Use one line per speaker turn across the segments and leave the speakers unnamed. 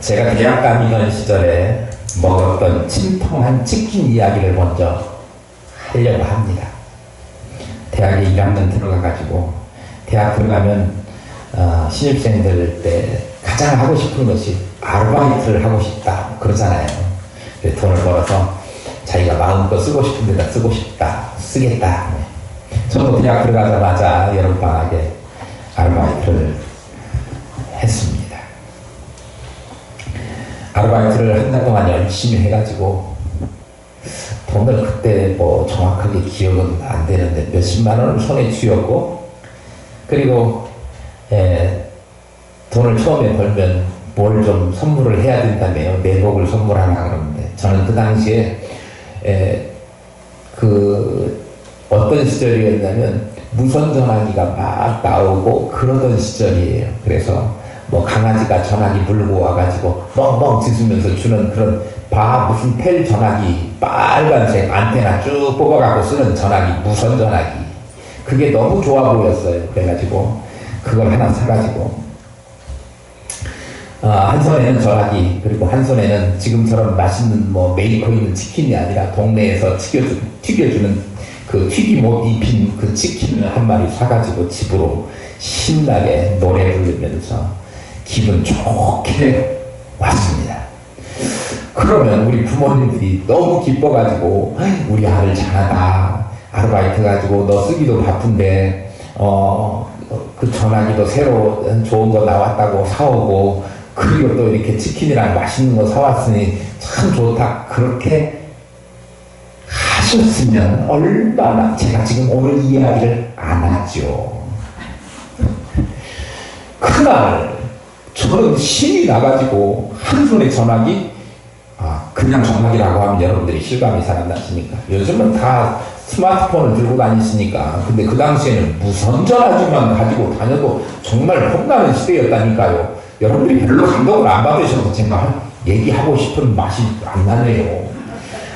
제가 대학 다니던 시절에 먹었던 침통한 치킨 이야기를 먼저 하려고 합니다. 대학에 1학년 들어가가지고 대학 들어가면 신입생들 때 가장 하고 싶은 것이 아르바이트를 하고 싶다 그러잖아요. 돈을 벌어서 자기가 마음껏 쓰고 싶은 데다 쓰고 싶다, 쓰겠다. 저도 대학 들어가자마자 여름방학에 아르바이트를 했습니다. 아르바이트를 한 달 동안 열심히 해가지고 돈을 그때 뭐 정확하게 기억은 안 되는데 몇십만 원을 손에 쥐었고, 그리고 돈을 처음에 벌면 뭘 좀 선물을 해야 된다며요. 내복을 선물하나 그러는데, 저는 그 당시에 어떤 시절이었냐면 무선 전화기가 막 나오고 그러던 시절이에요. 그래서 뭐 강아지가 전화기 물고 와가지고 멍멍 짖으면서 주는 그런 무슨 텔 전화기, 빨간색 안테나 쭉 뽑아갖고 쓰는 전화기, 무선 전화기. 그게 너무 좋아 보였어요. 그래가지고 그걸 하나 사가지고 한 손에는 전화기, 그리고 한 손에는 지금처럼 맛있는 뭐 메이커 있는 치킨이 아니라 동네에서 튀겨주는 그 튀김옷 입힌 그 치킨을 한 마리 사가지고 집으로 신나게 노래 부르면서 기분 좋게 왔습니다. 그러면 우리 부모님들이 너무 기뻐가지고 우리 아들 잘하다, 아르바이트 가지고 너 쓰기도 바쁜데 그 전화기도 새로 좋은 거 나왔다고 사오고, 그리고 또 이렇게 치킨이랑 맛있는 거 사왔으니 참 좋다, 그렇게 하셨으면 얼마나, 제가 지금 오늘 이 이야기를 안 하죠. 그날 저는 신이 나가지고 한 손에 전화기, 그냥 전화기라고 하면 여러분들이 실감이 잘 안 나시니까, 요즘은 다 스마트폰을 들고 다니시니까. 근데 그 당시에는 무선 전화기만 가지고 다녀도 정말 혼나는 시대였다니까요. 여러분들이 별로 감동을 안 받으셔서 제가 얘기하고 싶은 맛이 안 나네요.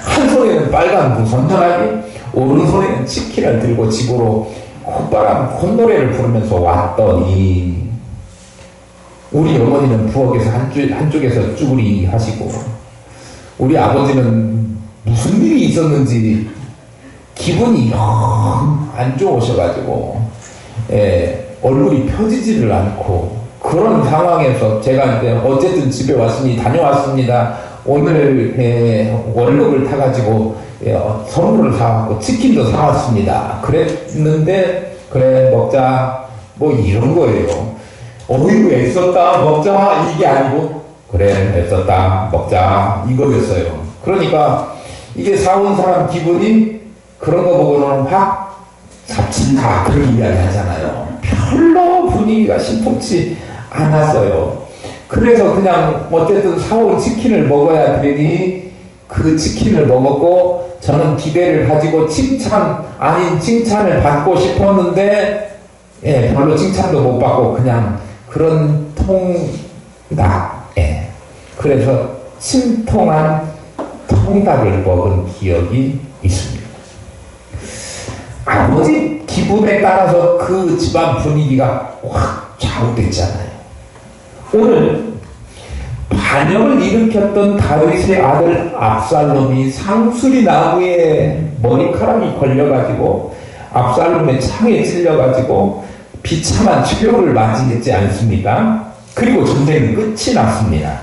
한 손에는 빨간 무선 전화기, 오른손에는 치킨을 들고 집으로 콧노래를 부르면서 왔더니, 우리 어머니는 부엌에서 한쪽에서 쭈구리 하시고, 우리 아버지는 무슨 일이 있었는지 기분이 영 안 좋으셔가지고 얼굴이 펴지지를 않고, 그런 상황에서 제가 이제 어쨌든 집에 왔으니 다녀왔습니다. 오늘 월급을 타가지고 선물을 사왔고 치킨도 사왔습니다. 그랬는데 그래 먹자 뭐 이런 거예요. 어이구 애썼다 먹자 이게 아니고 그래 애썼다 먹자 이거였어요. 그러니까 이게 사온 사람 기분이 그런 거 보고는 확 잡친다 그런 이야기 하잖아요. 별로 분위기가 심통치 않았어요. 그래서 그냥 어쨌든 사온 치킨을 먹어야 되니 그 치킨을 먹었고, 저는 기대를 가지고 칭찬 아닌 칭찬을 받고 싶었는데 별로 칭찬도 못 받고 그냥 그런 통닭, 그래서 침통한 통닭을 먹은 기억이 있습니다. 아버지 기분에 따라서 그 집안 분위기가 확 좌우됐잖아요. 오늘 반역을 일으켰던 다윗의 아들 압살롬이 상수리 나무에 머리카락이 걸려가지고 압살롬의 창에 찔려가지고 비참한 최후를 맞이했지 않습니까? 그리고 전쟁이 끝이 났습니다.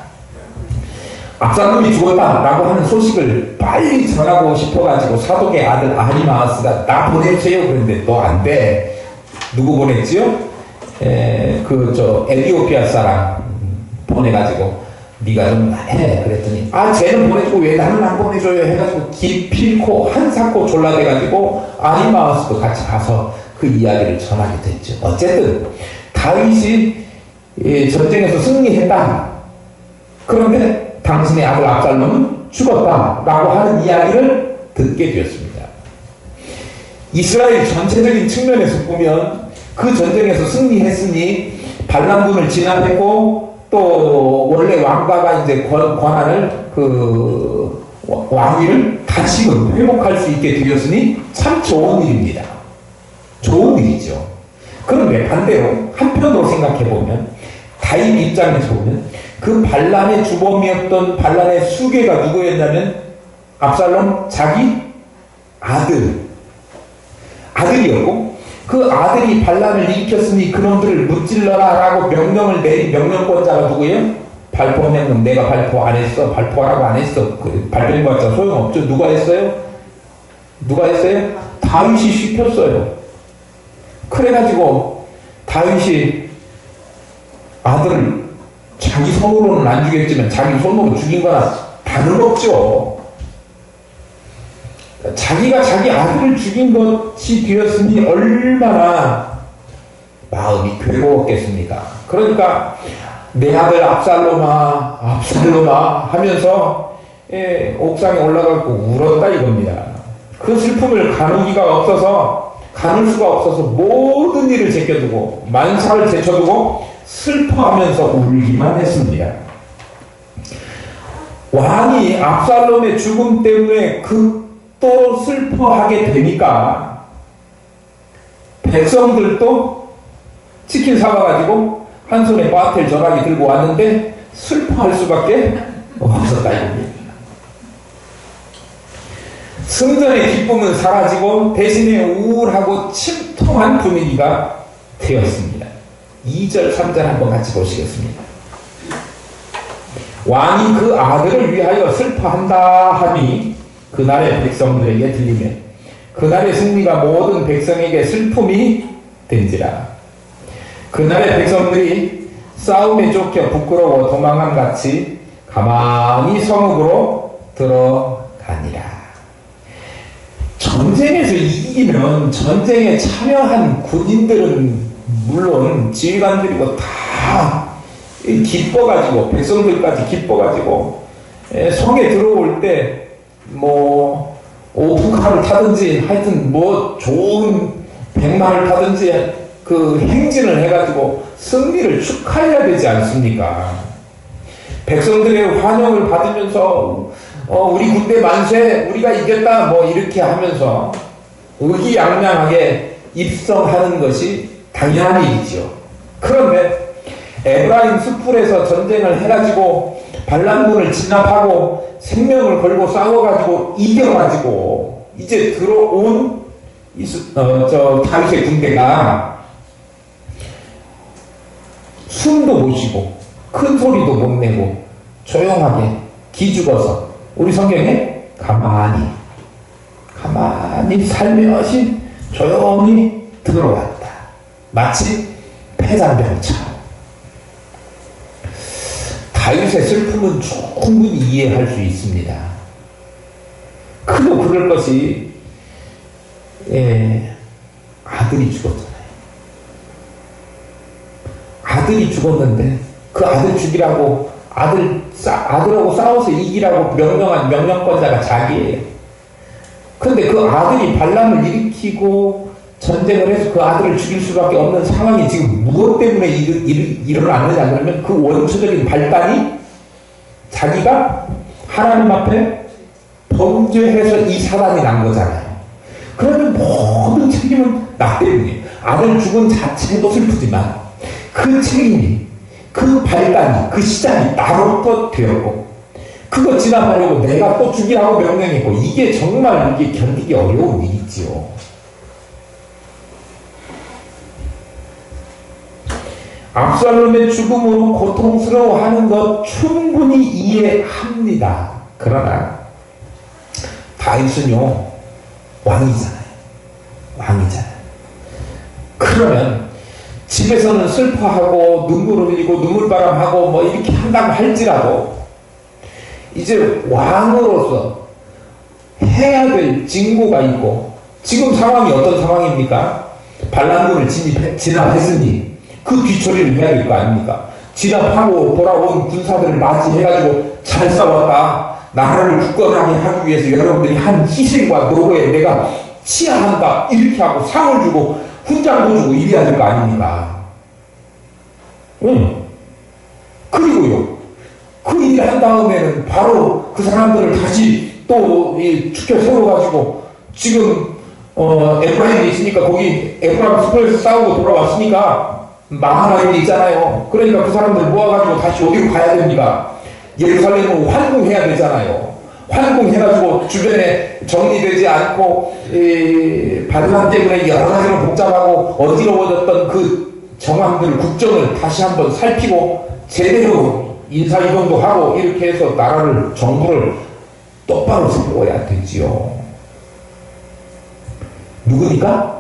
압살롬이 죽었다라고 하는 소식을 빨리 전하고 싶어가지고 사독의 아들 아히마아스가 나 보내주세요 그랬는데 너 안 돼. 누구 보냈지요? 에티오피아 사람 보내가지고 네가 좀 해 그랬더니 쟤는 보내주고 왜 나는 안 보내줘요 해가지고 기필코 한사코 졸라대가지고 아히마아스도 같이 가서 그 이야기를 전하게 됐죠. 어쨌든 다윗이 전쟁에서 승리했다. 그런데 당신의 아들 압살롬은 죽었다라고 하는 이야기를 듣게 되었습니다. 이스라엘 전체적인 측면에서 보면 그 전쟁에서 승리했으니 반란군을 진압했고, 또 원래 왕가가 이제 권한을 왕위를 다시금 회복할 수 있게 되었으니 참 좋은 일입니다. 좋은 일이죠. 그런데 반대로 한편으로 생각해 보면, 다윗 입장에서 보면 그 반란의 주범이었던 반란의 수괴가 누구였냐면 압살롬 자기 아들이었고, 그 아들이 반란을 일으켰으니 그놈들을 무찔러라 라고 명령을 내린 명령권자가 누구예요? 발포명령. 내가 발포 안 했어. 발포하라고 안 했어. 발표해봤자 소용없죠. 누가 했어요? 다윗이 시켰어요. 그래가지고 다윗이 아들을 자기 손으로는 안 죽였지만 자기 손으로 죽인 거나 다름없죠. 자기가 자기 아들을 죽인 것이 되었으니 얼마나 마음이 괴로웠겠습니까? 그러니까 내 아들 압살롬아 하면서 옥상에 올라가고 울었다 이겁니다. 그 슬픔을 가눌 수가 없어서 모든 일을 제껴두고 만사를 제쳐두고 슬퍼하면서 울기만 했습니다. 왕이 압살롬의 죽음 때문에 또 슬퍼하게 되니까 백성들도 치킨 사와가지고 한 손에 바텔 전화기 들고 왔는데 슬퍼할 수밖에 없었다 이겁니다. 승전의 기쁨은 사라지고 대신에 우울하고 침통한 분위기가 되었습니다. 2절 3절 한번 같이 보시겠습니다. 왕이 그 아들을 위하여 슬퍼한다 하니 그날의 백성들에게 들리며 그날의 승리가 모든 백성에게 슬픔이 된지라. 그날의 백성들이 싸움에 쫓겨 부끄러워 도망함같이 가만히 성읍으로 들어가니라. 전쟁에서 이기면 전쟁에 참여한 군인들은 물론 지휘관들이고 다 기뻐가지고 백성들까지 기뻐가지고 성에 들어올 때 뭐 오프카를 타든지 하여튼 뭐 좋은 백마를 타든지 그 행진을 해가지고 승리를 축하해야 되지 않습니까? 백성들의 환영을 받으면서 우리 군대 만세, 우리가 이겼다 뭐 이렇게 하면서 의기양양하게 입성하는 것이 당연한 일이죠. 그런데 에브라임 숲불에서 전쟁을 해가지고 반란군을 진압하고 생명을 걸고 싸워가지고 이겨가지고 이제 들어온 다윗의 군대가 숨도 못 쉬고 큰 소리도 못 내고 조용하게 기죽어서 우리 성경에 가만히 살며시 조용히 들어왔다. 마치 패잔병처럼. 다윗의 슬픔은 충분히 이해할 수 있습니다. 그도 그럴 것이 아들이 죽었잖아요. 아들이 죽었는데 그 아들 죽이라고 아들하고 싸워서 이기라고 명령한 명령권자가 자기예요. 그런데 그 아들이 반란을 일으키고 전쟁을 해서 그 아들을 죽일 수밖에 없는 상황이 지금 무엇 때문에 일어났느냐 그러면 그 원초적인 발단이 자기가 하나님 앞에 범죄해서 이 사단이 난 거잖아요. 그러면 모든 책임은 나 때문이에요. 아들 죽은 자체도 슬프지만 그 책임이 그 발단이 그 시작이 나로부터 되었고 그거 진압하려고 내가 또 죽이라고 명령했고 이게 정말 이게 견디기 어려운 일이지요. 압살롬의 죽음으로 고통스러워하는 것 충분히 이해합니다. 그러나 다윗은요 왕이잖아요. 그러면 집에서는 슬퍼하고 눈물 흘리고 눈물바람하고 뭐 이렇게 한다고 할지라도 이제 왕으로서 해야 될 직무가 있고 지금 상황이 어떤 상황입니까? 반란군을 진압했으니 그 뒤처리를 해야 될 거 아닙니까? 진압하고 돌아온 군사들을 맞이해가지고 잘 싸웠다. 나라를 굳건하게 하기 위해서 여러분들이 한 희생과 노고에 내가 치하한다. 이렇게 하고 상을 주고 훈장도 주고 이래야 될 거 아닙니까? 그리고요. 그 일을 한 다음에는 바로 그 사람들을 다시 또 축혀 세워가지고 지금 에프라임이 있으니까 거기 에프라임 숲에서 싸우고 돌아왔으니까 망할 일이 있잖아요. 그러니까 그 사람들 모아가지고 다시 어디로 가야 됩니까? 예루살렘으로 환궁해야 되잖아요. 환궁해가지고 주변에 정리되지 않고 반란 때문에 여러 가지로 복잡하고 어지러워졌던 그 정황들, 국정을 다시 한번 살피고 제대로 인사이동도 하고 이렇게 해서 나라를, 정부를 똑바로 세워야 되지요. 누구니까?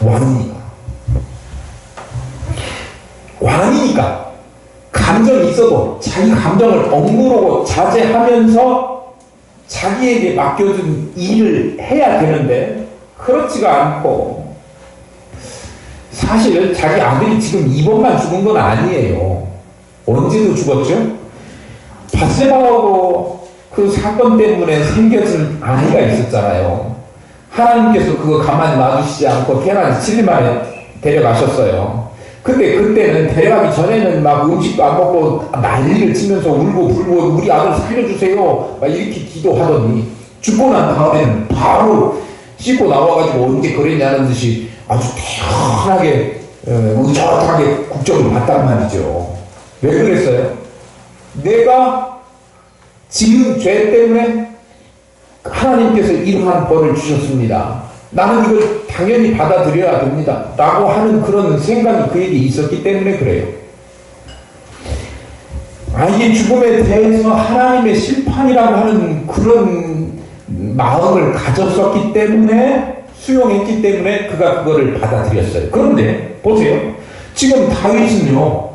왕이니까. 왕이니까 감정이 있어도 자기 감정을 억누르고 자제하면서 자기에게 맡겨준 일을 해야 되는데 그렇지가 않고, 사실 자기 아들이 지금 이번만 죽은 건 아니에요. 언제도 죽었죠? 바세바하고 그 사건 때문에 생겨진 아이가 있었잖아요. 하나님께서 그거 가만히 놔두시지 않고 태어난 7일 만에 데려가셨어요. 근데 그때는 데려가기 전에는 막 음식도 안 먹고 난리를 치면서 울고 불고 우리 아들 살려주세요 막 이렇게 기도하더니 죽고 난 다음에는 바로 씻고 나와가지고 언제 그랬냐는 듯이 아주 편하게 의젓하게 국정을 봤단 말이죠. 왜 그랬어요? 내가 지은 죄 때문에 하나님께서 이러한 벌을 주셨습니다. 나는 이걸 당연히 받아들여야 됩니다. 라고 하는 그런 생각이 그에게 있었기 때문에 그래요. 아이의 죽음에 대해서 하나님의 심판이라고 하는 그런 마음을 가졌었기 때문에, 수용했기 때문에 그가 그거를 받아들였어요. 그런데 보세요. 지금 다윗은요,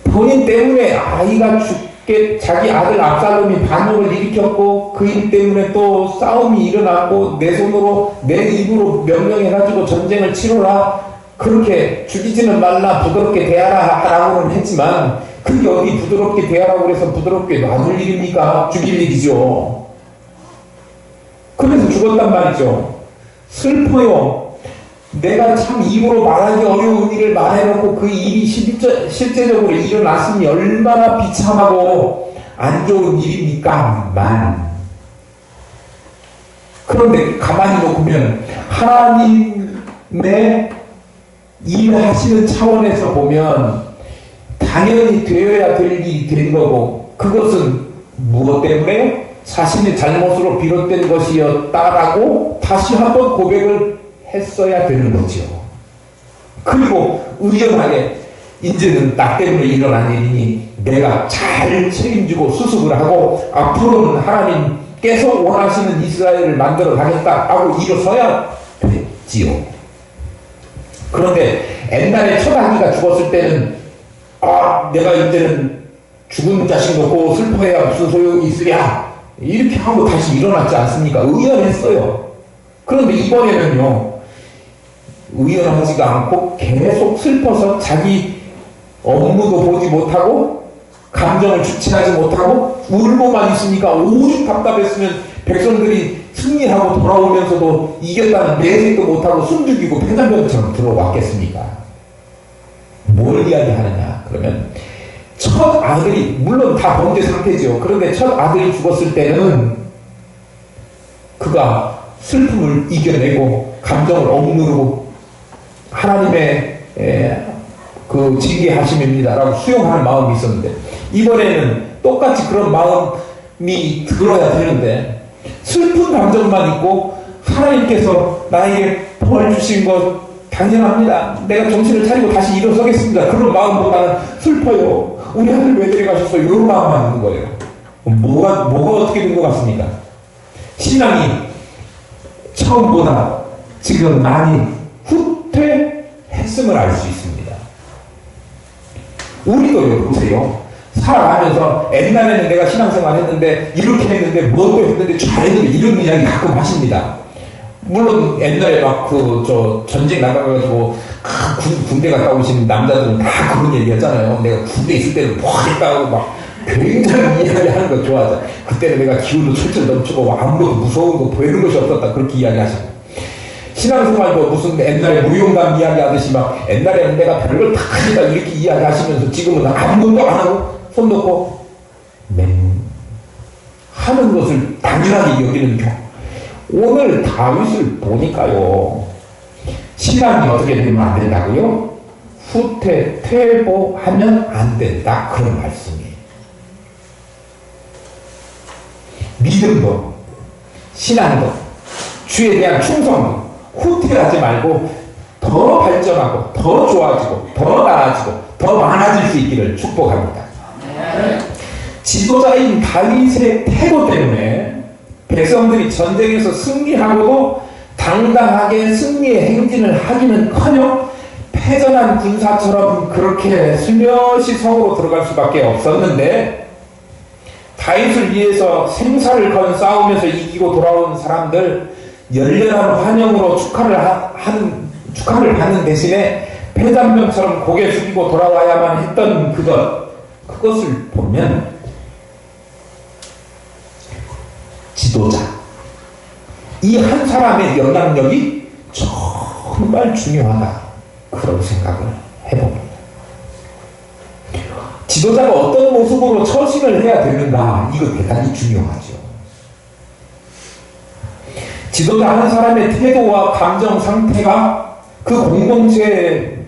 본인 때문에 아이가 죽게 자기 아들 압살롬이 반역을 일으켰고 그 일 때문에 또 싸움이 일어났고 내 손으로 내 입으로 명령해가지고 전쟁을 치러라, 그렇게 죽이지는 말라, 부드럽게 대하라 라고는 했지만 그게 어디 부드럽게 대하라고 해서 부드럽게 놔둘 일입니까? 죽일 일이죠. 그래서 죽었단 말이죠. 슬퍼요. 내가 참 입으로 말하기 어려운 일을 말해놓고 그 일이 실제적으로 일어났으니 얼마나 비참하고 안 좋은 일입니까? 그런데 가만히 놓으면 하나님의 일하시는 차원에서 보면 당연히 되어야 될 일이 된 거고, 그것은 무엇 때문에? 자신의 잘못으로 비롯된 것이었다라고 다시 한번 고백을 했어야 되는 거죠. 그리고 의연하게 이제는 나 때문에 일어난 일이니 내가 잘 책임지고 수습을 하고 앞으로는 하나님께서 원하시는 이스라엘을 만들어 가겠다라고 일어서야 됐지요. 그런데 옛날에 첫 아기가 죽었을 때는 내가 이제는 죽은 자식 놓고 슬퍼해야 무슨 소용이 있으랴 이렇게 하고 다시 일어났지 않습니까? 의연했어요. 그런데 이번에는요, 의연하지가 않고 계속 슬퍼서 자기 업무도 보지 못하고 감정을 주체하지 못하고 울고만 있으니까 오죽 답답했으면 백성들이 승리하고 돌아오면서도 이겼다는 내색도 못하고 숨죽이고 폐단병처럼 들어왔겠습니까? 뭘 이야기하느냐 그러면, 첫 아들이, 물론 다 범죄 상태죠. 그런데 첫 아들이 죽었을 때는 그가 슬픔을 이겨내고 감정을 억누르고 하나님의 그 징계하심입니다라고 수용하는 마음이 있었는데, 이번에는 똑같이 그런 마음이 들어야 되는데 슬픈 감정만 있고 하나님께서 나에게 벌 주신 것 당연합니다. 내가 정신을 차리고 다시 일어서겠습니다. 그런 마음보다는 슬퍼요. 우리 아들 왜 데려가셨어? 이런 마음만 있는 거예요. 뭐가 어떻게 된 것 같습니까? 신앙이 처음보다 지금 많이 후퇴했음을 알 수 있습니다. 우리도 보세요. 살아가면서 옛날에는 내가 신앙생활 했는데 이렇게 했는데 뭐도 했는데 잘했는데 이런 이야기 가끔 하십니다. 물론 옛날에 막 전쟁 나가가지고 군대 갔다 오신 남자들은 다 그런 얘기 하잖아요. 내가 군대 있을 때는 뭐 했다고 막 굉장히 이야기하는 거 좋아하잖아. 그때는 내가 기운도 철철 넘치고 아무것도 무서운 거 보이는 것이 없었다 그렇게 이야기하시고, 신앙생활도 무슨 옛날에 무용담 이야기하듯이 막 옛날에는 내가 별걸 다 하니까 이렇게 이야기하시면서 지금은 아무것도 안 하고 손 놓고 하는 것을 당연하게 여기는 경. 오늘 다윗을 보니까요, 신앙이 어떻게 되면 안 된다고요? 퇴보하면 안 된다. 그런 말씀이에요. 믿음도, 신앙도, 주에 대한 충성도 후퇴하지 말고 더 발전하고 더 좋아지고 더 나아지고 더 많아질 수 있기를 축복합니다. 지도자인 다윗의 태도 때문에 백성들이 전쟁에서 승리하고도 당당하게 승리의 행진을 하기는커녕 패전한 군사처럼 그렇게 슬며시 성으로 들어갈 수밖에 없었는데, 다윗을 위해서 생사를 건 싸우면서 이기고 돌아온 사람들 열렬한 환영으로 축하를 받는 대신에 패잔병처럼 고개 숙이고 돌아와야만 했던 그것을 보면 지도자, 이 한 사람의 영향력이 정말 중요하다, 그런 생각을 해봅니다. 지도자가 어떤 모습으로 처신을 해야 되는가, 이거 대단히 중요하죠. 지도자 한 사람의 태도와 감정 상태가 그 공동체에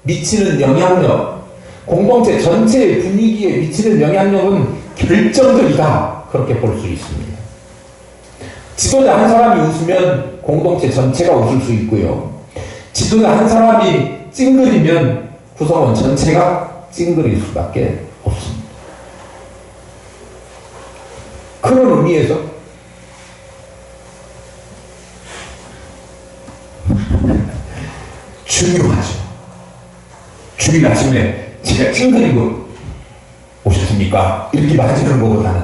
미치는 영향력, 공동체 전체의 분위기에 미치는 영향력은 결정적이다, 그렇게 볼 수 있습니다. 지도자 한 사람이 웃으면 공동체 전체가 웃을 수 있고요. 지도자 한 사람이 찡그리면 구성원 전체가 찡그릴 수밖에 없습니다. 그런 의미에서 중요하죠. 주일 아침에 제가 찡그리고 오셨습니까? 이렇게 맞이하는 것보다는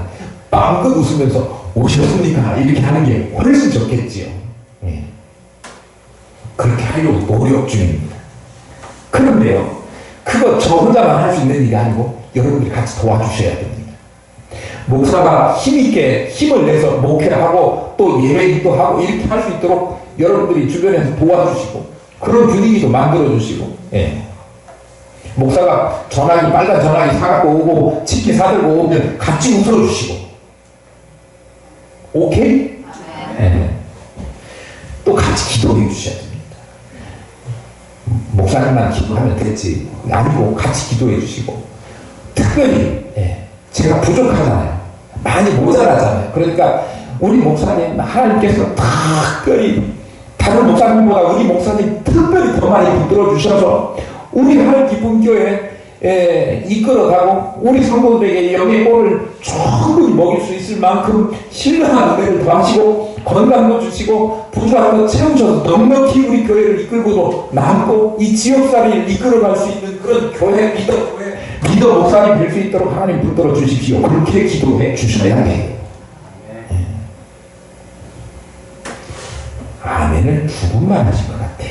빵긋 웃으면서 오셨습니까? 이렇게 하는 게 훨씬 좋겠지요. 예. 그렇게 하려고 노력 중입니다. 그런데요, 그거 저 혼자만 할 수 있는 일이 아니고 여러분들이 같이 도와주셔야 됩니다. 목사가 힘있게 힘을 내서 목회를 하고 또 예배기도 하고 이렇게 할 수 있도록 여러분들이 주변에서 도와주시고 그런 분위기도 만들어주시고, 예. 목사가 빨간 전화기 사갖고 오고 치킨 사들고 오면 같이 웃어주시고, 오케이? 네. 또 같이 기도해 주셔야 됩니다. 목사님만 기도하면 되지 아니고 같이 기도해 주시고, 특별히 제가 부족하잖아요. 많이 모자라잖아요. 그러니까 우리 목사님 하나님께서 특별히 다른 목사님보다 우리 목사님 특별히 더 많이 붙들어 주셔서 우리 하늘 기쁨 교회 이끌어가고 우리 성도들에게 영의 꼴을 충분히 먹일 수 있을 만큼 신령한 은혜를 더하시고 건강도 주시고 부족한 것 채우셔서 넉넉히 우리 교회를 이끌고도 남고 이 지역사회를 이끌어갈 수 있는 그런 교회 리더 목사님 될 수 있도록 하나님 붙들어 주십시오. 그렇게 기도해 주셔야 해요. 아멘을 두 번만 하신 것 같아요.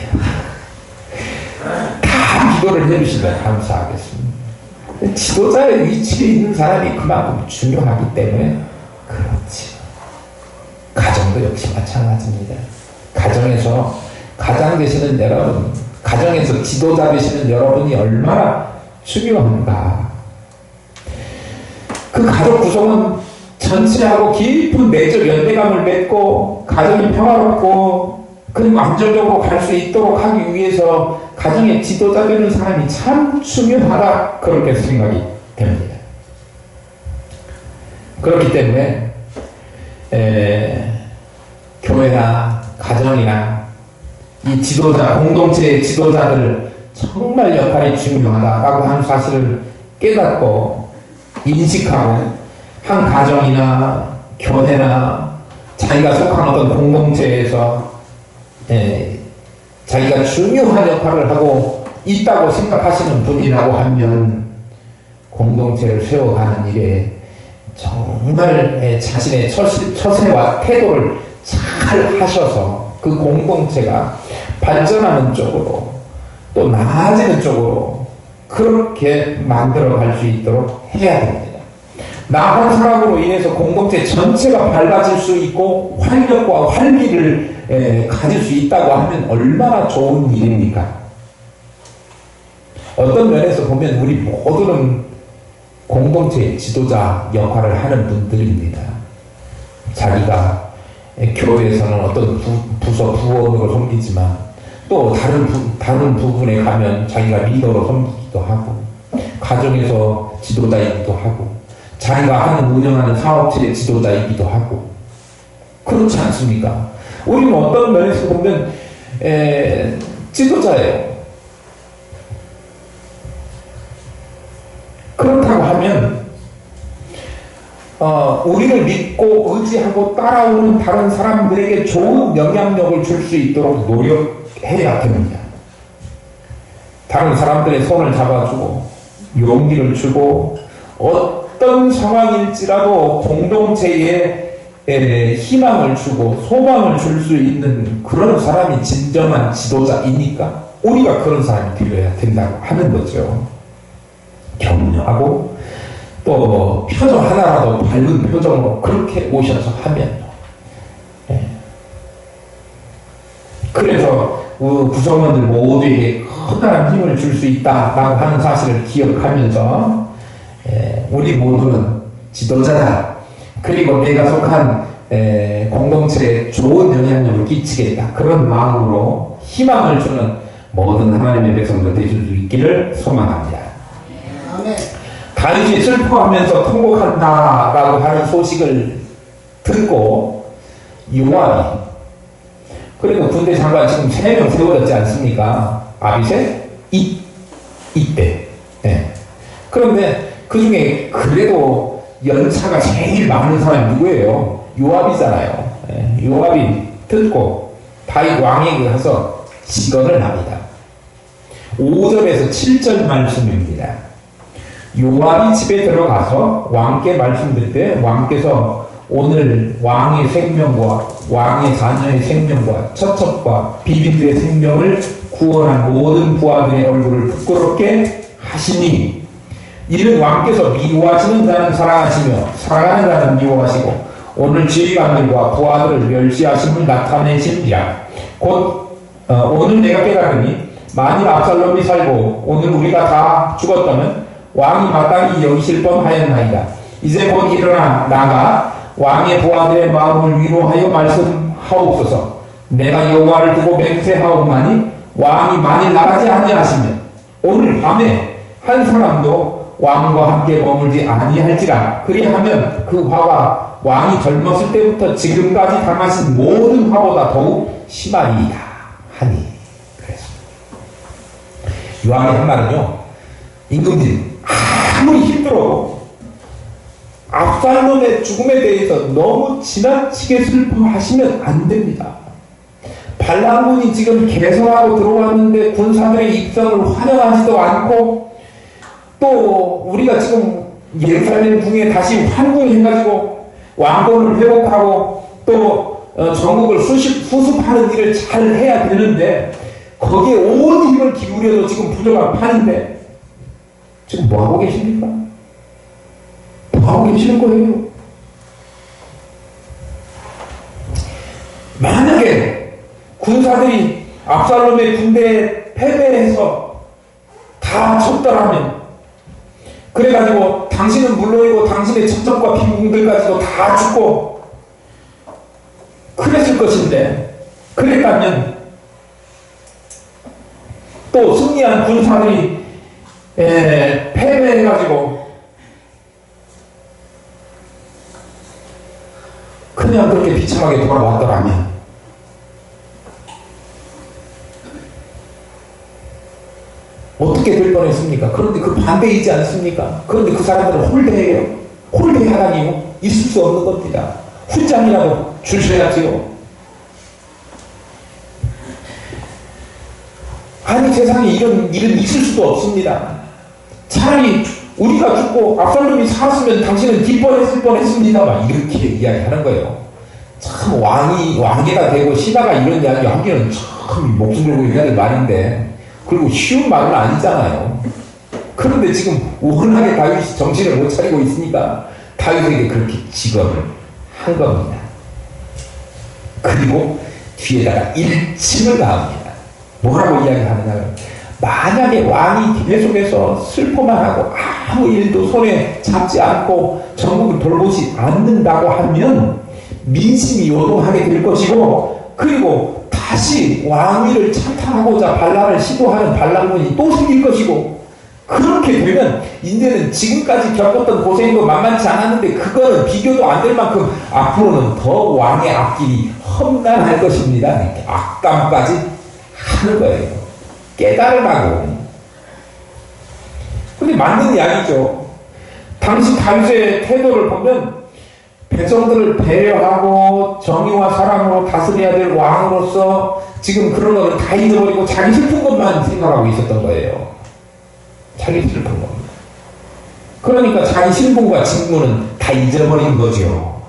다 기도를 해주시면 감사하겠습니다. 지도자의 위치에 있는 사람이 그만큼 중요하기 때문에 그렇지. 가정도 역시 마찬가지입니다. 가정에서 가장 되시는 여러분, 가정에서 지도자 되시는 여러분이 얼마나 중요한가. 그 가족 구성은 전체하고 깊은 내적 연대감을 맺고 가정이 평화롭고 그리고 안정적으로 갈 수 있도록 하기 위해서 가정의 지도자 되는 사람이 참 중요하다, 그렇게 생각이 됩니다. 그렇기 때문에 교회나 가정이나 이 지도자, 공동체의 지도자들 정말 역할이 중요하다라고 하는 사실을 깨닫고 인식하고 한 가정이나 교회나 자기가 속한 어떤 공동체에서 자기가 중요한 역할을 하고 있다고 생각하시는 분이라고 하면 공동체를 세워가는 일에 정말 자신의 처세와 태도를 잘 하셔서 그 공동체가 발전하는 쪽으로 또 나아지는 쪽으로 그렇게 만들어갈 수 있도록 해야 됩니다. 나 한 사람으로 인해서 공동체 전체가 밝아질 수 있고 활력과 활기를 가질 수 있다고 하면 얼마나 좋은 일입니까? 어떤 면에서 보면 우리 모두는 공동체의 지도자 역할을 하는 분들입니다. 자기가 교회에서는 어떤 부서 부원으로 섬기지만 또 다른 부분에 가면 자기가 리더로 섬기기도 하고, 가정에서 지도자이기도 하고, 자기가 운영하는 사업체의 지도자이기도 하고, 그렇지 않습니까? 우리는 어떤 면에서 보면 지도자예요. 그렇다고 하면 우리를 믿고 의지하고 따라오는 다른 사람들에게 좋은 영향력을 줄 수 있도록 노력해야 됩니다. 다른 사람들의 손을 잡아주고 용기를 주고 어떤 상황일지라도 공동체에 희망을 주고 소망을 줄 수 있는 그런 사람이 진정한 지도자이니까 우리가 그런 사람이 되어야 된다고 하는 거죠. 격려하고 또 표정 하나라도 밝은 표정으로 그렇게 오셔서 하면 그래서 구성원들 모두에게 커다란 힘을 줄 수 있다라고 하는 사실을 기억하면서 우리 모두는 지도자다. 그리고 내가 속한 공동체에 좋은 영향력을 끼치겠다. 그런 마음으로 희망을 주는 모든 하나님의 백성들 되실 수 있기를 소망합니다. 아멘. 다윗이 슬퍼하면서 통곡한다라고 하는 소식을 듣고 요압이 그리고 군대 장관 지금 3명 세워졌지 않습니까? 아비셋, 이때. 그런데 그 중에 그래도 연차가 제일 많은 사람이 누구예요? 요압이잖아요. 요압이 듣고 다윗 왕에게 가서 직언을 합니다. 5절에서 7절 말씀입니다. 요압이 집에 들어가서 왕께 말씀드릴 때 왕께서 오늘 왕의 생명과 왕의 자녀의 생명과 처첩과 비빈들의 생명을 구원한 모든 부하들의 얼굴을 부끄럽게 하시니 이는 왕께서 미워하시는 자는 사랑하시며 사랑하는 자는 미워하시고 오늘 지휘관들과 부하들을 멸시하심을 나타내심이라. 곧 오늘 내가 깨달으니 만일 압살롬이 살고 오늘 우리가 다 죽었다면 왕이 마땅히 여기실 뻔하였나이다. 이제 곧 일어나 나가 왕의 부하들의 마음을 위로하여 말씀하옵소서. 내가 여호와를 두고 맹세하옵나니 왕이 만일 나가지 아니하시면 오늘 밤에 한 사람도 왕과 함께 머물지 아니할지라. 그리하면 그 화가 왕이 젊었을 때부터 지금까지 당하신 모든 화보다 더욱 심하리이다 하니. 그랬습니다. 요압이 한 말은요, 임금님 아무리 힘들어도 압살롬의 죽음에 대해서 너무 지나치게 슬퍼하시면 안 됩니다. 반란군이 지금 개성하고 들어왔는데 군사들의 입성을 환영하지도 않고 또 우리가 지금 예루살렘 궁에 다시 환궁해가지고 왕권을 회복하고 또 전국을 수습하는 일을 잘 해야 되는데 거기에 온 힘을 기울여도 지금 부족한 판인데 지금 뭐하고 계십니까? 뭐하고 계시는 거예요? 만약에 군사들이 압살롬의 군대에 패배해서 다 쳤더라면 그래가지고 당신은 물론이고 당신의 첩첩과 빈궁들까지도 다 죽고 그랬을 것인데 그랬다면 또 승리한 군사들이 패배해가지고 그냥 그렇게 비참하게 돌아왔더라면 어떻게 될 뻔했습니까? 그런데 그 반대이지 않습니까? 그런데 그 사람들은 홀대해요. 홀대하다니요. 있을 수 없는 겁니다. 훈장이라도 주셔야지요. 아니 세상에 이런 일은 있을 수도 없습니다. 차라리 우리가 죽고 압살롬이 살았으면 당신은 기뻐했을 뻔했습니다. 막 이렇게 이야기하는 거예요. 참 왕계가 되고 시다가 이런 이야기 하기는 참 목숨 걸고 얘기하는 말인데 그리고 쉬운 말은 아니잖아요. 그런데 지금 워낙에 다윗이 정신을 못 차리고 있으니까 다윗에게 그렇게 직언을 한 겁니다. 그리고 뒤에다가 일침을 가합니다. 뭐라고 이야기하느냐면 만약에 왕이 계속해서 슬퍼만 하고 아무 일도 손에 잡지 않고 전국을 돌보지 않는다고 하면 민심이 요동하게 될 것이고 그리고 다시 왕위를 찬탈하고자 반란을 시도하는 반란군이 또 생길 것이고, 그렇게 되면 이제는 지금까지 겪었던 고생도 만만치 않았는데 그거는 비교도 안 될 만큼 앞으로는 더 왕의 앞길이 험난할 것입니다. 이렇게 악감까지 하는 거예요. 깨달으라고. 근데 맞는 이야기죠. 당시 다윗의 태도를 보면 백성들을 배려하고 정의와 사랑으로 다스려야 될 왕으로서 지금 그런 거를 다 잊어버리고 자기 슬픈 것만 생각하고 있었던 거예요. 자기 슬픈 겁니다. 그러니까 자기 신분과 직무는 다 잊어버린 거죠.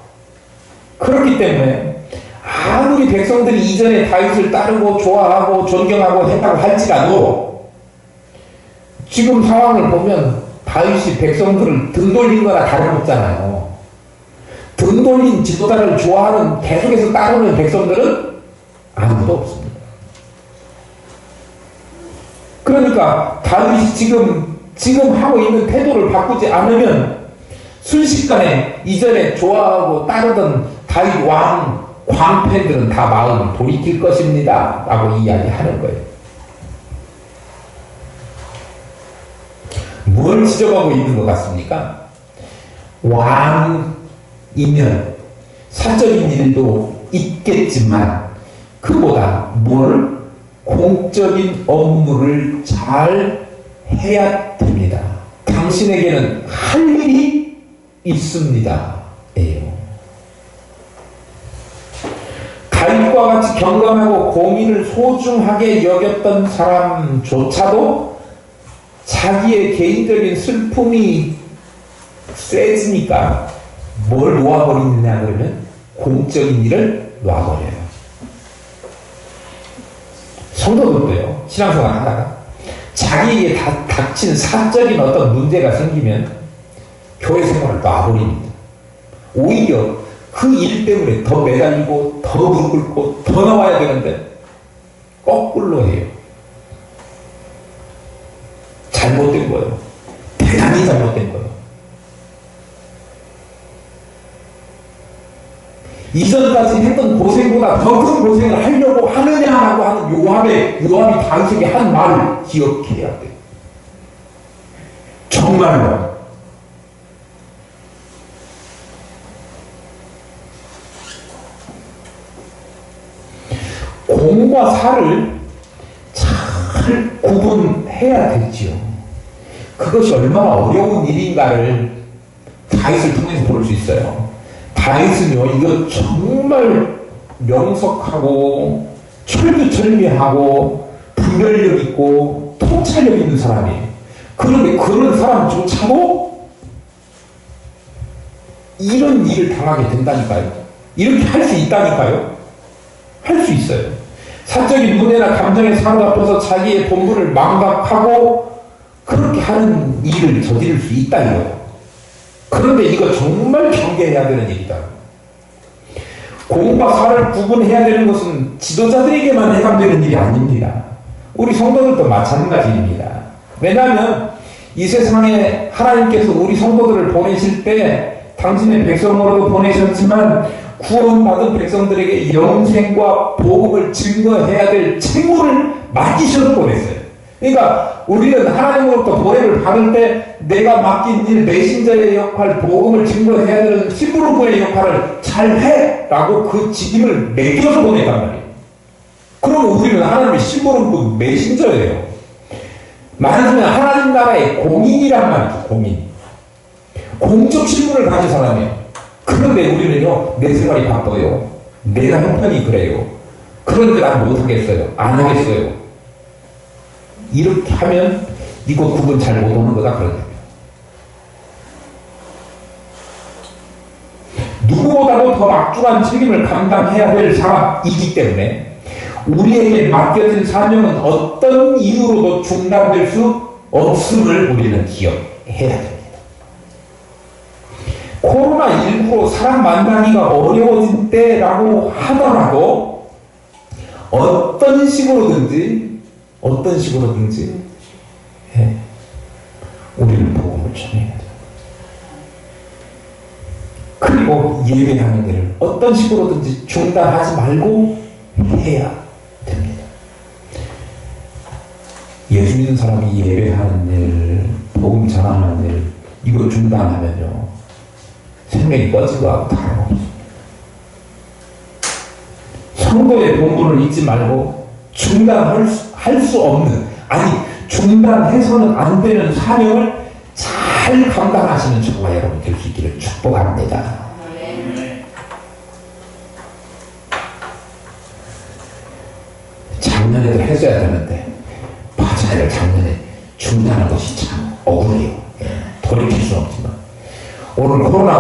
그렇기 때문에 아무리 백성들이 이전에 다윗을 따르고 좋아하고 존경하고 했다고 할지라도 지금 상황을 보면 다윗이 백성들을 등 돌린 거나 다름없잖아요. 등 돌린 지도자를 좋아하는, 계속해서 따르는 백성들은 아무도 없습니다. 그러니까 다윗이 지금 하고 있는 태도를 바꾸지 않으면 순식간에 이전에 좋아하고 따르던 다윗 왕 광팬들은 다 마음을 돌이킬 것입니다 라고 이야기하는 거예요. 뭘 지적하고 있는 것 같습니까? 왕이면 사적인 일도 있겠지만 그보다 뭘 공적인 업무를 잘 해야 됩니다. 당신에게는 할 일이 있습니다. 예요. 다윗과 같이 경건하고 공의를 소중하게 여겼던 사람조차도 자기의 개인적인 슬픔이 세지니까 뭘 놓아버리느냐 그러면 공적인 일을 놔버려요. 성도들도요, 신앙생활 하다가 자기에게 닥친 사적인 어떤 문제가 생기면 교회 생활을 놔버립니다. 오히려 그 일 때문에 더 매달리고 더 무릎 꿇고 더 나와야 되는데 거꾸로 해요. 잘못된 거예요. 대단히 잘못된 거예요. 이전까지 했던 고생보다 더 큰 고생을 하려고 하느냐라고 하는 요압이 다윗에게 한 말을 기억해야 돼요. 정말로 공과 사를 잘 구분해야 되지요. 그것이 얼마나 어려운 일인가를 다윗을 통해서 볼 수 있어요. 다윗은요, 이거 정말 명석하고 철두철미하고 분별력 있고 통찰력 있는 사람이에요. 그런데 그런 사람조차도 이런 일을 당하게 된다니까요. 이렇게 할 수 있다니까요. 할 수 있어요. 사적인 문제나 감정에 사로잡혀서 자기의 본분을 망각하고 그렇게 하는 일을 저지를 수 있다니까요. 그런데 이거 정말 경계해야 되는 일이다. 공과 사를 구분해야 되는 것은 지도자들에게만 해당되는 일이 아닙니다. 우리 성도들도 마찬가지입니다. 왜냐하면 이 세상에 하나님께서 우리 성도들을 보내실 때 당신의 백성으로도 보내셨지만 구원받은 백성들에게 영생과 복음을 증거해야 될 책무를 맡기셔서 보냈어요. 그러니까 우리는 하나님으로부터 보냄을 받을 때 내가 맡긴 일, 메신저의 역할, 복음을 증거해야 되는 심부름꾼의 역할을 잘해! 라고 그 직임을 맡겨서 보냈단 말이에요. 그러면 우리는 하나님의 심부름꾼, 메신저예요. 말하자면 하나님 나라의 공인이란 말이죠. 공인. 공적 신분을 가진 사람이에요. 그런데 우리는요, 내 생활이 바빠요. 내가 형편이 그래요. 그런데 난 못하겠어요. 안 하겠어요. 이렇게 하면 이거 구분 잘 못하는 거다 그런 거예요. 누구보다도 더 막중한 책임을 감당해야 될 사람이기 때문에 우리에게 맡겨진 사명은 어떤 이유로도 중단될 수 없음을 우리는 기억해야 됩니다. 코로나19로 사람 만나기가 어려워진 때라고 하더라도 어떤 식으로든지 우리는 복음을 전해야 돼요. 그리고 예배하는 일을 어떤 식으로든지 중단하지 말고 해야 예수 믿는 사람이 예배하는 일, 복음 전하는 일, 이거 중단하면요, 생명이 꺼지고 다름없어요. 성도의 본분을 잊지 말고 중단할 수 없는, 아니 중단해서는 안 되는 사명을 잘 감당하시는 저와 여러분 될 수 있기를 축복합니다. 작년에도 했어야 되는데 바자회를 작년에 중단한 것이 참 억울해요. 돌이킬 수는 없지만 올해 코로나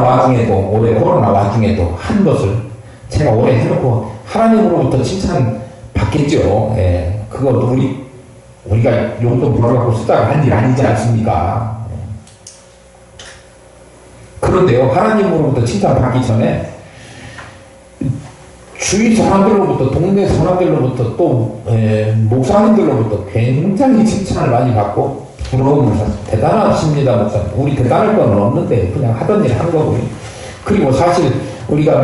와중에도 한 것을 제가 올해 해놓고 하나님으로부터 칭찬 받겠죠. 그거 우리가 용돈 벌어갖고 쓰다가 한 일 아니지 않습니까? 그런데요, 하나님으로부터 칭찬 받기 전에 주위 사람들로부터, 동네 사람들로부터, 또 목사님들로부터 굉장히 칭찬을 많이 받고 부러움을 샀어요. 대단하십니다, 목사님. 우리 대단할 건 없는데 그냥 하던 일 한 거고요. 그리고 사실 우리가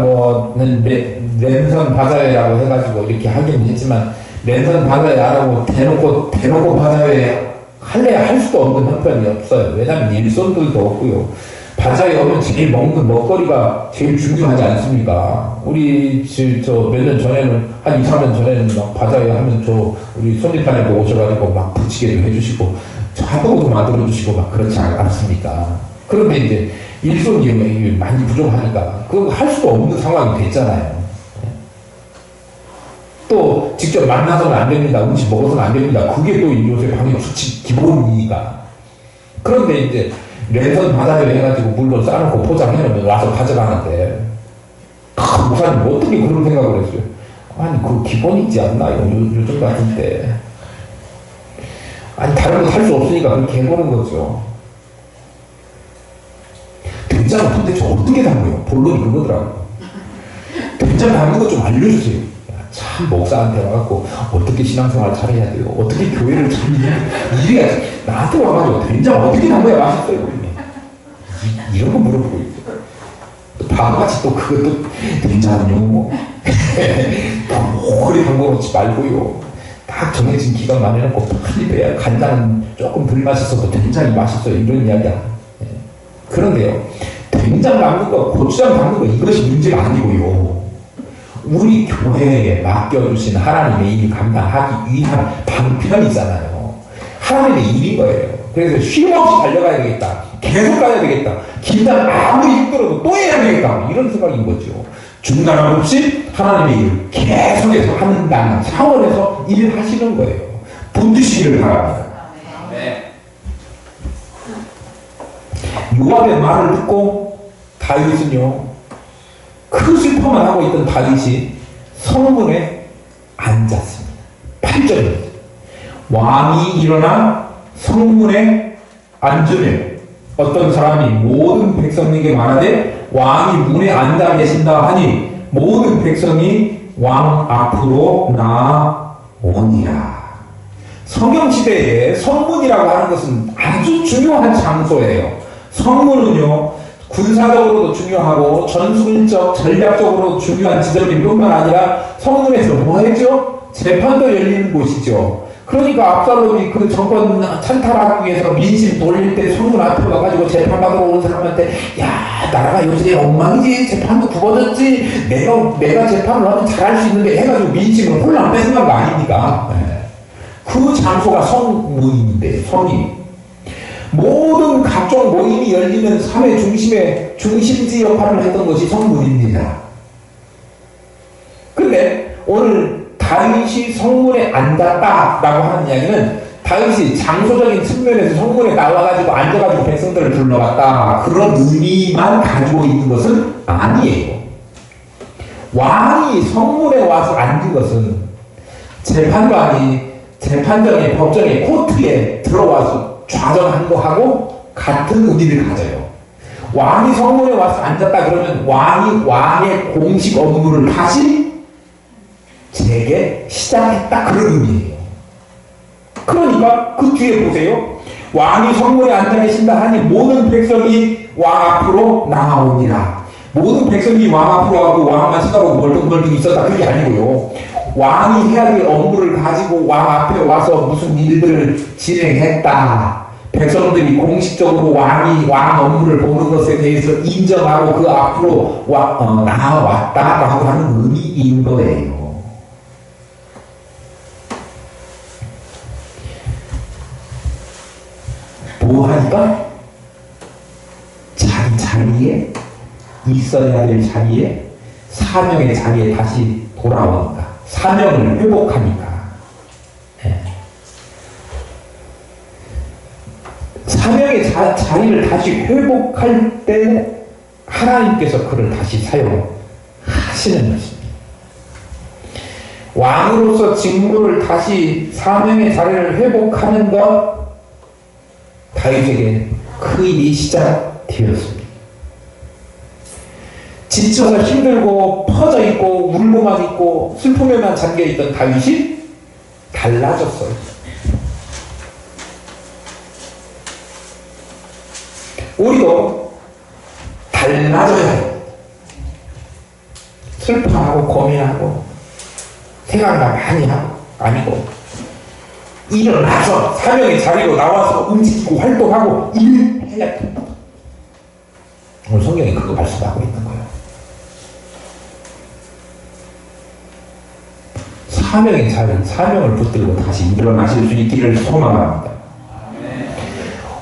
랜선 바자회라고 해가지고 이렇게 하긴 했지만, 랜선 바자회 안 하고 대놓고 바자회 할 수도 없는 형편이 없어요. 왜냐면 일손들도 없고요. 바자회 오면 제일 먹는 먹거리가 제일 중요하지 않습니까? 우리 몇 년 전에는, 한 2, 3년 전에는 막 바자회 하면 우리 손님단에도 오셔가지고 막 부치게도 해주시고 핫도그도 만들어주시고 막 그렇지 않습니까? 그런데 이제 일손이 많이 부족하니까 그거 할 수도 없는 상황이 됐잖아요. 또 직접 만나서는 안 됩니다. 음식 먹어서는 안 됩니다. 그게 또 요새 방역수칙 기본이니까. 그런데 이제 랜선 바자회 해가지고 물론 싸놓고 포장해놓으면 와서 가져가는데, 목사님 어떻게 그런 생각을 했어요? 아니 그거 기본이지 않나요? 요즘 같은 때. 아니 다른 거 살 수 없으니까 그렇게 해보는 거죠. 된장은 도대체 어떻게 담그요? 본론이 그거더라고요. 된장 담는 거 좀 알려주세요. 참 목사한테 와갖고 어떻게 신앙생활 잘해야 돼요? 어떻게 교회를 잘 이래야지. 나한테 와가지고 된장 어떻게 담궈야 맛있어요? 이런 거 물어보고 있어요. 또 바보같이 또 그것도 된장은요 뭐 오래 담궈놓지 말고요. 딱 정해진 기간 만에 놓고 빨리 빼야, 간장은 조금 덜 맛있어도 된장이 맛있어요. 이런 이야기야. 그런데요, 된장 담는 거, 고추장 담는 거 이것이 문제가 아니고요. 우리 교회에 맡겨주신 하나님의 일을 감당하기 위한 방편이잖아요. 하나님의 일인 거예요. 그래서 쉼없이 달려가야 되겠다. 계속 가야 되겠다. 긴장 아무리 힘들어도 또 해야 되겠다. 이런 생각인 거죠. 중단함 없이 하나님의 일을 계속해서 한다는 차원에서 일을 하시는 거예요. 분주시기를 바랍니다. 요압의 말을 듣고 다윗은요, 큰 슬퍼만 하고 있던 다윗이 성문에 앉았습니다. 8절입니다. 왕이 일어나 성문에 앉으며 어떤 사람이 모든 백성에게 말하되 왕이 문에 앉아 계신다 하니 모든 백성이 왕 앞으로 나오니라. 성경시대에 성문이라고 하는 것은 아주 중요한 장소예요. 성문은요, 군사적으로도 중요하고 전술적, 전략적으로 중요한 지점일 뿐만 아니라 성문에서 뭐 했죠? 재판도 열리는 곳이죠. 그러니까 압살롬이 그 정권 찬탈하기 위해서 민심 돌릴 때 성문 앞에 가가지고 재판받으러 오는 사람한테, 야, 나라가 요새 엉망이지, 재판도 굽어졌지, 내가 재판을 하면 잘할 수 있는데 해가지고 민심을 혼란 뺏어간 거 아닙니까? 그 장소가 성문인데, 성이 모든 각종 모임이 열리는 사회 중심지 역할을 했던 것이 성문입니다. 근데 오늘 다윗이 성문에 앉았다라고 하는 이야기는 다윗이 장소적인 측면에서 성문에 나와가지고 앉아가지고 백성들을 불러갔다, 그런 의미만 가지고 있는 것은 아니에요. 왕이 성문에 와서 앉은 것은 재판정의 법정의 코트에 들어와서 좌정한 거하고 같은 의미를 가져요. 왕이 성문에 와서 앉았다 그러면 왕이 왕의 공식 업무를 다시 시작했다, 그런 의미예요. 그러니까 그 뒤에 보세요. 왕이 성문에 앉아 계신다 하니 모든 백성이 왕 앞으로 나오니라. 모든 백성이 왕 앞으로 가고 왕만 쳐다보고 멀뚱멀뚱 있었다, 그게 아니고요. 왕이 해야 될 업무를 가지고 왕 앞에 와서 무슨 일들을 진행했다. 백성들이 공식적으로 왕 업무를 보는 것에 대해서 인정하고 그 앞으로 나아왔다라고 하는 의미인 거예요. 뭐 하니까? 자리에 있어야 될 자리에 사명의 자리에 다시 돌아오니까 사명을 회복하니까 사명의 자리를 다시 회복할 때 하나님께서 그를 다시 사용하시는 것입니다. 왕으로서 직무를 다시 사명의 자리를 회복하는 것 다윗에게 그 일이 시작되었습니다. 지쳐서 힘들고 퍼져 있고 울고만 있고 슬픔에만 잠겨 있던 다윗이 달라졌어요. 우리도 달라져야 해요. 슬퍼하고 고민하고 생각나 많이 하고 아니고 일어나서 사명의 자리로 나와서 움직이고 활동하고 일해야 됩니다. 오늘 성경에 그거 말씀하고 있는 거예요. 사명의 자리, 사명을 붙들고 다시 일어나실 수 있기를 소망합니다.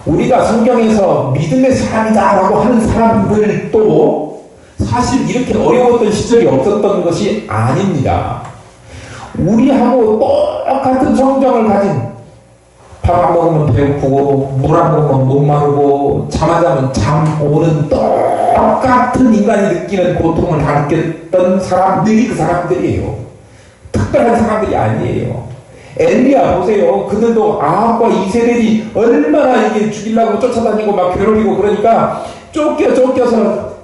우리가 성경에서 믿음의 사람이다라고 하는 사람들도 사실 이렇게 어려웠던 시절이 없었던 것이 아닙니다. 우리하고 똑같은 성정을 가진 밥 안 먹으면 배고프고 물 안 먹으면 목마르고 잠 안 자면 잠 오는 똑같은 인간이 느끼는 고통을 다 느꼈던 사람들이 그 사람들이에요. 특별한 사람들이 아니에요. 엘리야 보세요. 그들도 아합과 이세벨이 얼마나 이게 죽이려고 쫓아다니고 막 괴롭히고 그러니까 쫓겨서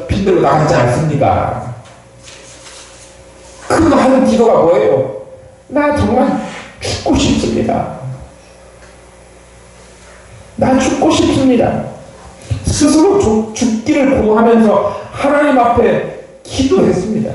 빈들로 나가지 않습니까? 그 하는 기도가 뭐예요? 나 정말 죽고 싶습니다. 나 죽고 싶습니다. 스스로 죽기를 고하면서 하나님 앞에 기도했습니다.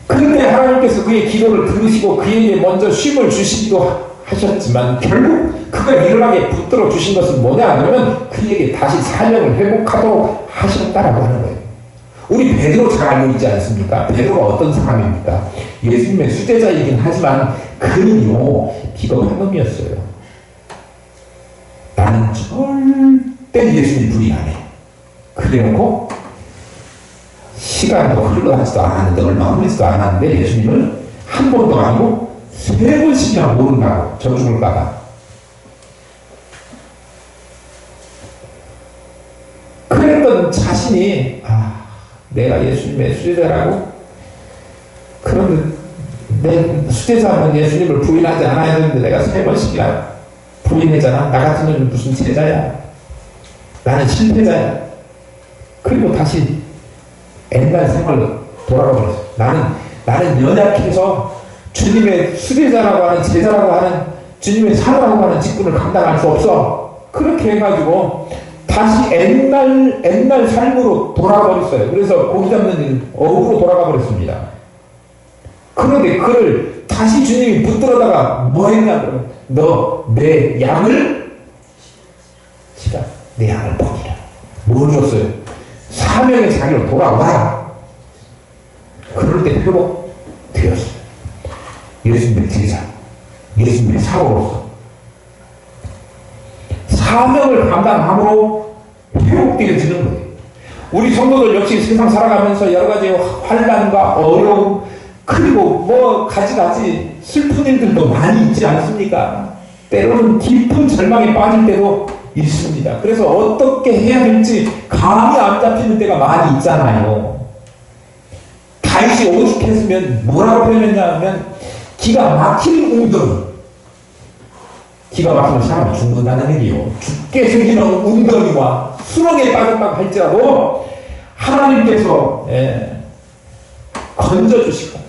그런데 하나님께서 그의 기도를 들으시고 그에게 먼저 쉼을 주시기도 하셨지만 결국 그가 일어나게 붙들어 주신 것은 뭐냐 하면 그에게 다시 사명을 회복하도록 하셨다라고 하는 거예요. 우리 베드로 잘 알고 있지 않습니까? 베드로가 어떤 사람입니까? 예수님의 수제자이긴 하지만 그는요 비겁한 놈이었어요. 나는 절대 예수님 부인 안 해. 그래놓고 시간도 흘러가지도 않았는데 얼마 흘리지도 않았는데 예수님을 한 번도 아니고 3번씩이나 모른다고 저 죽을까봐. 그랬던 자신이 내가 예수님의 수제자라고? 그런데 내 수제자면 예수님을 부인하지 않아야 되는데 내가 3번씩이나 부인했잖아. 나 같은 놈은 무슨 제자야? 나는 실패자야. 그리고 다시 옛날 생활로 돌아가 버렸어. 나는 연약해서 주님의 수제자라고 하는 제자라고 하는 주님의 사랑하고 하는 직분을 감당할 수 없어. 그렇게 해가지고 다시 옛날 삶으로 돌아가 버렸어요. 그래서 고기 잡는 일 어부로 돌아가 버렸습니다. 그런데 그를 다시 주님이 붙들어다가 뭐 했냐 그러면 너 내 양을 치라. 내 양을 버리라. 뭘 줬어요? 사명의 자리로 돌아와라. 그럴 때 회복되었어요. 예수님의 제자, 예수님의 사고로서 사명을 감당함으로 회복되어지는 거예요. 우리 성도들 역시 세상 살아가면서 여러 가지 환난과 어려움 그리고 뭐 가지가지 슬픈 일들도 많이 있지 않습니까? 때로는 깊은 절망에 빠질 때도 있습니다. 그래서 어떻게 해야 될지 감이 안 잡히는 때가 많이 있잖아요. 다윗이 오죽했으면 뭐라고 표현했냐 하면 기가 막힌 웅덩이. 기가 막히면 사람이 죽는다는 얘기요. 죽게 생기는 웅덩이와 수렁에 빠졌다고 할지라도 하나님께서 건져주시고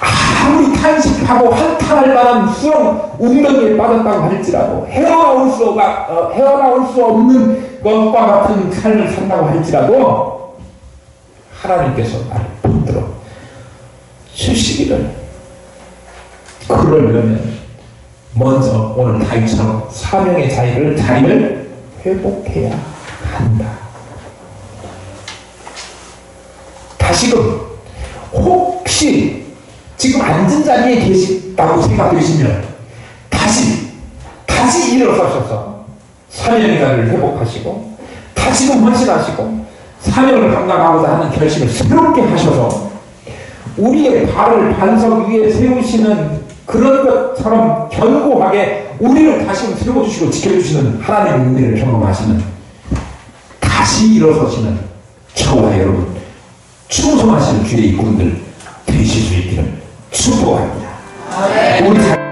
아무리 탄식하고 한탄할 만한 수렁 웅덩이에 빠졌다고 할지라도 헤어나올 수 없는 것과 같은 삶을 산다고 할지라도 하나님께서 나를 붙들어 주시기를. 그러려면 먼저 오늘 다윗처럼 사명의 자리를 회복해야 한다. 다시금 혹시 지금 앉은 자리에 계시다고 생각되시면 다시 일어서셔서 사명의 자리를 회복하시고 다시금 헌신하시고 사명을 감당하고자 하는 결심을 새롭게 하셔서 우리의 발을 반석 위에 세우시는 그런 것처럼 견고하게 우리를 다시금 세워주시고 지켜주시는 하나님의 은혜를 경험하시는 다시 일어서시는 저와 여러분 충성하시는 주의 일꾼들 되실 수 있기를 축복합니다. 우리